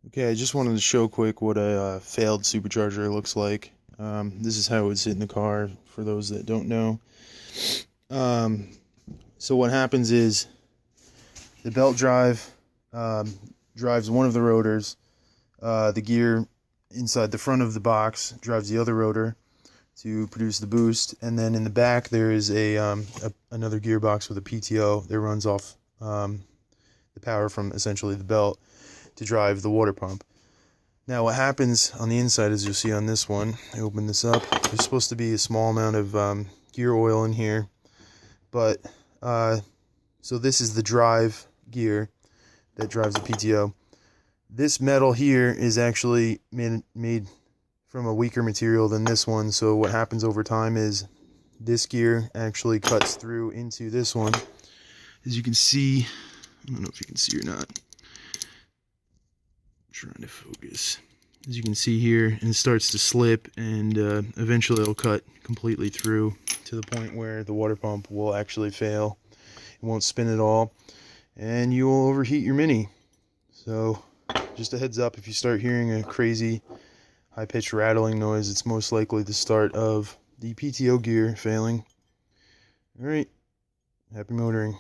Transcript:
Okay, I just wanted to show quick what a failed supercharger looks like. This is how it would sit in the car for those that don't know. Um, so what happens is the belt drive drives one of the rotors. The gear inside the front of the box drives the other rotor to produce the boost, and then in the back there is another gearbox with a PTO that runs off the power from essentially the belt to drive the water pump. Now what happens on the inside, as you'll see on this one, I open this up, there's supposed to be a small amount of gear oil in here, but so this is the drive gear that drives the PTO. This metal here is actually made from a weaker material than this one, so what happens over time is this gear actually cuts through into this one. As you can see, I don't know if you can see or not. Trying to focus. As you can see here, and it starts to slip, and eventually it'll cut completely through to the point where the water pump will actually fail. It won't spin at all, and you will overheat your Mini. So just a heads up, if you start hearing a crazy high-pitched rattling noise, it's most likely the start of the PTO gear failing. Alright, happy motoring.